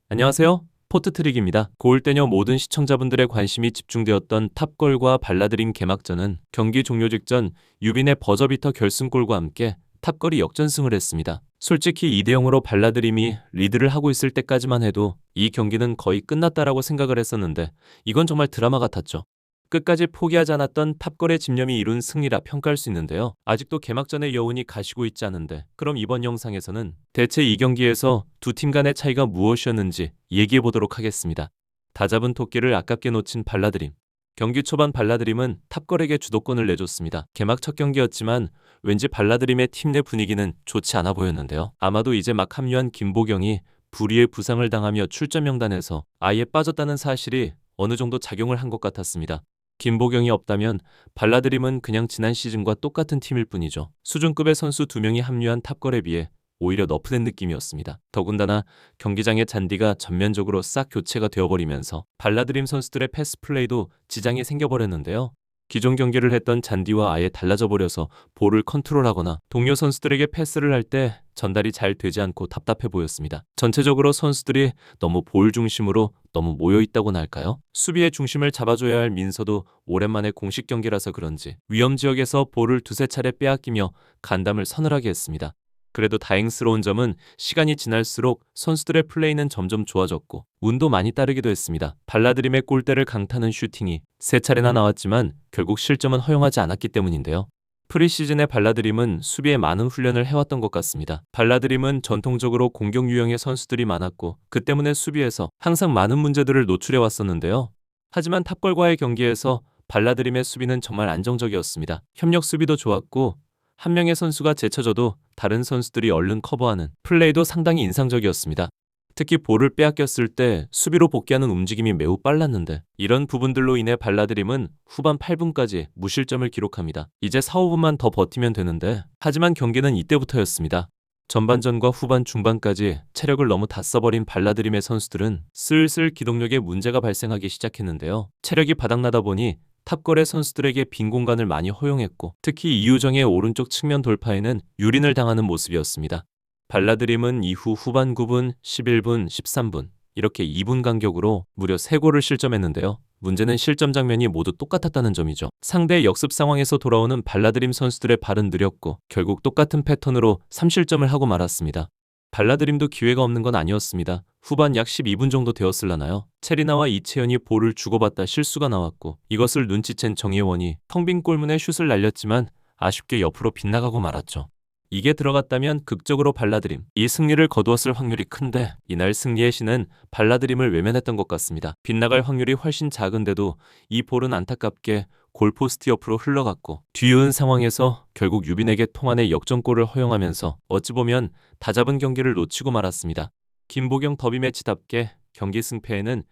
안녕하세요. 포트트릭입니다. 고올 때녀 모든 시청자분들의 관심이 집중되었던 탑걸과 발라드림 개막전은 경기 종료 직전 유빈의 버저비터 결승골과 함께 탑걸이 역전승을 했습니다. 솔직히 2대0으로 발라드림이 리드를 하고 있을 때까지만 해도 이 경기는 거의 끝났다라고 생각을 했었는데 이건 정말 드라마 같았죠. 끝까지 포기하지 않았던 탑걸의 집념이 이룬 승리라 평가할 수 있는데요. 아직도 개막전의 여운이 가시고 있지 않은데 그럼 이번 영상에서는 대체 이 경기에서 두 팀 간의 차이가 무엇이었는지 얘기해 보도록 하겠습니다. 다잡은 토끼를 아깝게 놓친 발라드림. 경기 초반 발라드림은 탑걸에게 주도권을 내줬습니다. 개막 첫 경기였지만 왠지 발라드림의 팀 내 분위기는 좋지 않아 보였는데요. 아마도 이제 막 합류한 김보경이 불의의 부상을 당하며 출전 명단에서 아예 빠졌다는 사실이 어느 정도 작용을 한 것 같았습니다. 김보경이 없다면 발라드림은 그냥 지난 시즌과 똑같은 팀일 뿐이죠. 수준급의 선수 2명이 합류한 탑걸에 비해 오히려 너프된 느낌이었습니다. 더군다나 경기장의 잔디가 전면적으로 싹 교체가 되어버리면서 발라드림 선수들의 패스 플레이도 지장이 생겨버렸는데요. 기존 경기를 했던 잔디와 아예 달라져 버려서 볼을 컨트롤하거나 동료 선수들에게 패스를 할 때 전달이 잘 되지 않고 답답해 보였습니다. 전체적으로 선수들이 너무 볼 중심으로 너무 모여 있다고나 할까요? 수비의 중심을 잡아줘야 할 민서도 오랜만에 공식 경기라서 그런지 위험 지역에서 볼을 두세 차례 빼앗기며 간담을 서늘하게 했습니다. 그래도 다행스러운 점은 시간이 지날수록 선수들의 플레이는 점점 좋아졌고 운도 많이 따르기도 했습니다. 발라드림의 골대를 강타는 슈팅이 3차례나 나왔지만 결국 실점은 허용하지 않았기 때문인데요. 프리시즌의 발라드림은 수비에 많은 훈련을 해왔던 것 같습니다. 발라드림은 전통적으로 공격 유형의 선수들이 많았고 그 때문에 수비에서 항상 많은 문제들을 노출해 왔었는데요. 하지만 탑걸과의 경기에서 발라드림의 수비는 정말 안정적이었습니다. 협력 수비도 좋았고 한 명의 선수가 제쳐져도 다른 선수들이 얼른 커버하는 플레이도 상당히 인상적이었습니다. 특히 볼을 빼앗겼을 때 수비로 복귀하는 움직임이 매우 빨랐는데 이런 부분들로 인해 발라드림은 후반 8분까지 무실점을 기록합니다. 이제 4, 5분만 더 버티면 되는데 하지만 경기는 이때부터였습니다. 전반전과 후반 중반까지 체력을 너무 다 써버린 발라드림의 선수들은 슬슬 기동력에 문제가 발생하기 시작했는데요. 체력이 바닥나다 보니 탑걸의 선수들에게 빈 공간을 많이 허용했고 특히 이유정의 오른쪽 측면 돌파에는 유린을 당하는 모습이었습니다. 발라드림은 이후 후반 9분, 11분, 13분 이렇게 2분 간격으로 무려 3골을 실점했는데요. 문제는 실점 장면이 모두 똑같았다는 점이죠. 상대의 역습 상황에서 돌아오는 발라드림 선수들의 발은 느렸고 결국 똑같은 패턴으로 3실점을 하고 말았습니다. 발라드림도 기회가 없는 건 아니었습니다. 후반 약 12분 정도 되었을라나요? 체리나와 이채연이 볼을 주고받다 실수가 나왔고 이것을 눈치챈 정예원이 텅 빈 골문에 슛을 날렸지만 아쉽게 옆으로 빗나가고 말았죠. 이게 들어갔다면 극적으로 발라드림, 이 승리를 거두었을 확률이 큰데 이날 승리의 신은 발라드림을 외면했던 것 같습니다. 빗나갈 확률이 훨씬 작은데도 이 볼은 안타깝게 골포스트 옆으로 흘러갔고 뒤이은 상황에서 결국 유빈에게 통안의 역전골을 허용하면서 어찌 보면 다잡은 경기를 놓치고 말았습니다. 김보경 더비 매치답게 경기 승패에는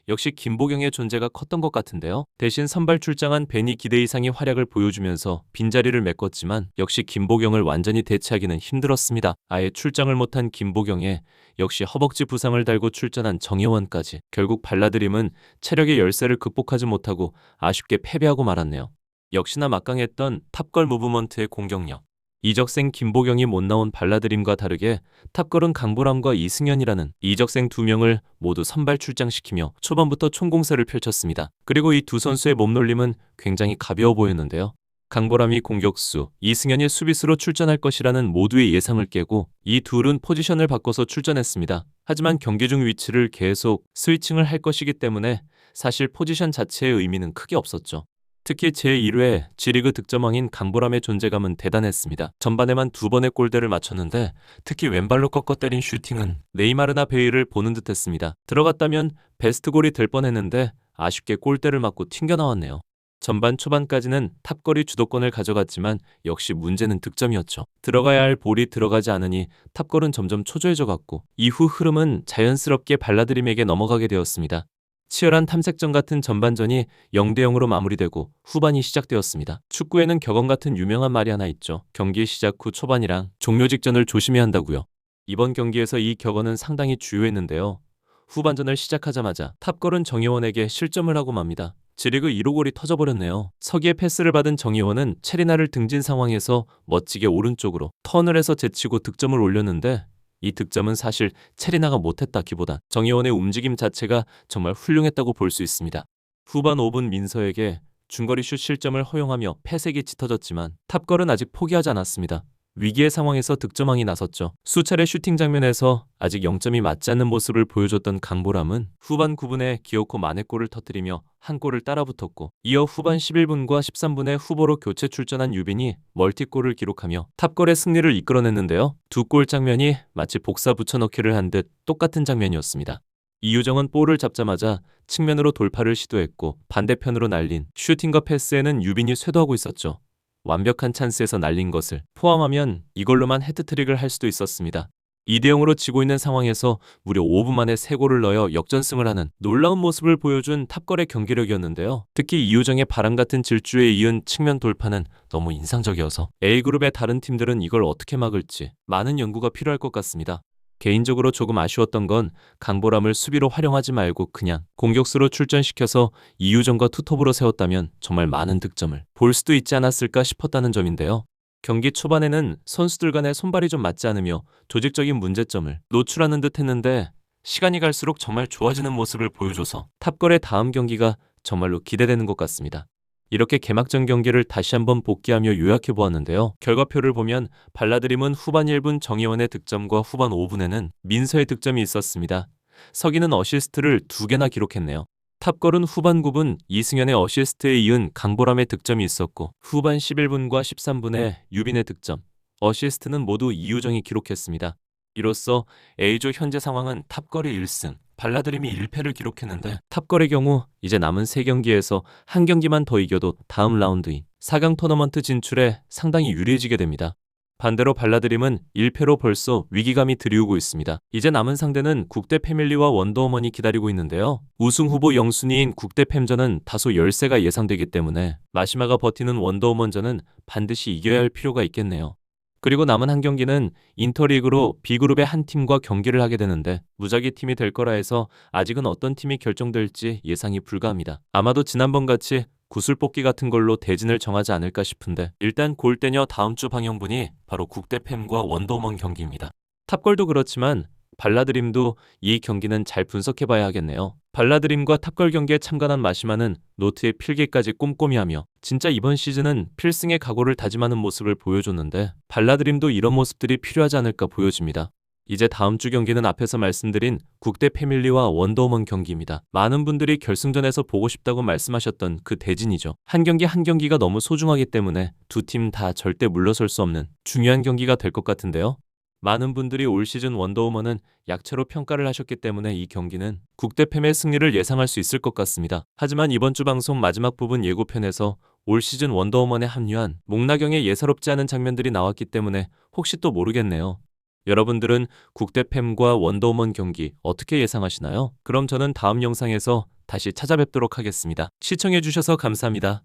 역시 김보경의 존재가 컸던 것 같은데요. 대신 선발 출장한 벤이 기대 이상의 활약을 보여주면서 빈자리를 메꿨지만 역시 김보경을 완전히 대체하기는 힘들었습니다. 아예 출장을 못한 김보경에 역시 허벅지 부상을 달고 출전한 정혜원까지 결국 발라드림은 체력의 열세를 극복하지 못하고 아쉽게 패배하고 말았네요. 역시나 막강했던 탑걸 무브먼트의 공격력. 이적생 김보경이 못 나온 발라드림과 다르게 탑걸은 강보람과 이승현이라는 이적생 2명을 모두 선발 출장시키며 초반부터 총공세를 펼쳤습니다. 그리고 이 두 선수의 몸놀림은 굉장히 가벼워 보였는데요. 강보람이 공격수, 이승현이 수비수로 출전할 것이라는 모두의 예상을 깨고 이 둘은 포지션을 바꿔서 출전했습니다. 하지만 경기 중 위치를 계속 스위칭을 할 것이기 때문에 사실 포지션 자체의 의미는 크게 없었죠. 특히 제1회 G리그 득점왕인 강보람의 존재감은 대단했습니다. 전반에만 2번의 골대를 맞췄는데 특히 왼발로 꺾어 때린 슈팅은 네이마르나 베일을 보는 듯했습니다. 들어갔다면 베스트골이 될 뻔했는데 아쉽게 골대를 맞고 튕겨나왔네요. 전반 초반까지는 탑걸이 주도권을 가져갔지만 역시 문제는 득점이었죠. 들어가야 할 볼이 들어가지 않으니 탑걸은 점점 초조해져갔고 이후 흐름은 자연스럽게 발라드림에게 넘어가게 되었습니다. 치열한 탐색전 같은 전반전이 0대0으로 마무리되고 후반이 시작되었습니다. 축구에는 격언 같은 유명한 말이 하나 있죠. 경기 시작 후 초반이랑 종료 직전을 조심해야 한다고요. 이번 경기에서 이 격언은 상당히 주요했는데요. 후반전을 시작하자마자 탑걸은 정예원에게 실점을 하고 맙니다. G리그 1호 골이 터져버렸네요. 서기의 패스를 받은 정예원은 체리나를 등진 상황에서 멋지게 오른쪽으로 턴을 해서 제치고 득점을 올렸는데 이 득점은 사실 체리나가 못했다기보다 정예원의 움직임 자체가 정말 훌륭했다고 볼 수 있습니다. 후반 5분 민서에게 중거리 슛 실점을 허용하며 패색이 짙어졌지만 탑걸은 아직 포기하지 않았습니다. 위기의 상황에서 득점왕이 나섰죠. 수차례 슈팅 장면에서 아직 0점이 맞지 않는 모습을 보여줬던 강보람은 후반 9분에 기어코 만회골을 터뜨리며 한 골을 따라붙었고, 이어 후반 11분과 13분에 후보로 교체 출전한 유빈이 멀티골을 기록하며 탑걸의 승리를 이끌어냈는데요. 두 골 장면이 마치 복사 붙여넣기를 한 듯 똑같은 장면이었습니다. 이유정은 볼을 잡자마자 측면으로 돌파를 시도했고, 반대편으로 날린 슈팅과 패스에는 유빈이 쇄도하고 있었죠. 완벽한 찬스에서 날린 것을 포함하면 이걸로만 해트트릭을 할 수도 있었습니다. 2대0으로 지고 있는 상황에서 무려 5분 만에 3골을 넣어 역전승을 하는 놀라운 모습을 보여준 탑걸의 경기력이었는데요. 특히 이유정의 바람 같은 질주에 이은 측면 돌파는 너무 인상적이어서 A그룹의 다른 팀들은 이걸 어떻게 막을지 많은 연구가 필요할 것 같습니다. 개인적으로 조금 아쉬웠던 건 강보람을 수비로 활용하지 말고 그냥 공격수로 출전시켜서 이유정과 투톱으로 세웠다면 정말 많은 득점을 볼 수도 있지 않았을까 싶었다는 점인데요. 경기 초반에는 선수들 간의 손발이 좀 맞지 않으며 조직적인 문제점을 노출하는 듯 했는데, 시간이 갈수록 정말 좋아지는 모습을 보여줘서 탑걸의 다음 경기가 정말로 기대되는 것 같습니다. 이렇게 개막전 경기를 다시 한번 복귀하며 요약해 보았는데요. 결과표를 보면 발라드림은 후반 1분 정예원의 득점과 후반 5분에는 민서의 득점이 있었습니다. 석이는 어시스트를 2개나 기록했네요. 탑걸은 후반 9분 이승현의 어시스트에 이은 강보람의 득점이 있었고, 후반 11분과 13분에 유빈의 득점, 어시스트는 모두 이유정이 기록했습니다. 이로써 A조 현재 상황은 탑걸이 1승, 발라드림이 1패를 기록했는데, 탑걸의 경우 이제 남은 3경기에서 한 경기만 더 이겨도 다음 라운드인 4강 토너먼트 진출에 상당히 유리해지게 됩니다. 반대로 발라드림은 1패로 벌써 위기감이 드리우고 있습니다. 이제 남은 상대는 국대 패밀리와 원더우먼이 기다리고 있는데요. 우승 후보 0순위인 국대 팸전은 다소 열세가 예상되기 때문에 마시마가 버티는 원더우먼전은 반드시 이겨야 할 필요가 있겠네요. 그리고 남은 한 경기는 인터리그로 B그룹의 한 팀과 경기를 하게 되는데, 무작위 팀이 될 거라 해서 아직은 어떤 팀이 결정될지 예상이 불가합니다. 아마도 지난번같이 구슬뽑기 같은 걸로 대진을 정하지 않을까 싶은데, 일단 골대녀 다음 주 방영분이 바로 국대팸과 원더우먼 경기입니다. 탑걸도 그렇지만 발라드림도 이 경기는 잘 분석해봐야 하겠네요. 발라드림과 탑걸 경기에 참관한 마시마는 노트에 필기까지 꼼꼼히 하며 진짜 이번 시즌은 필승의 각오를 다짐하는 모습을 보여줬는데, 발라드림도 이런 모습들이 필요하지 않을까 보여집니다. 이제 다음 주 경기는 앞에서 말씀드린 국대 패밀리와 원더우먼 경기입니다. 많은 분들이 결승전에서 보고 싶다고 말씀하셨던 그 대진이죠. 한 경기 한 경기가 너무 소중하기 때문에 두 팀 다 절대 물러설 수 없는 중요한 경기가 될 것 같은데요. 많은 분들이 올 시즌 원더우먼은 약체로 평가를 하셨기 때문에 이 경기는 국대팸의 승리를 예상할 수 있을 것 같습니다. 하지만 이번 주 방송 마지막 부분 예고편에서 올 시즌 원더우먼에 합류한 목나경의 예사롭지 않은 장면들이 나왔기 때문에 혹시 또 모르겠네요. 여러분들은 국대팸과 원더우먼 경기 어떻게 예상하시나요? 그럼 저는 다음 영상에서 다시 찾아뵙도록 하겠습니다. 시청해주셔서 감사합니다.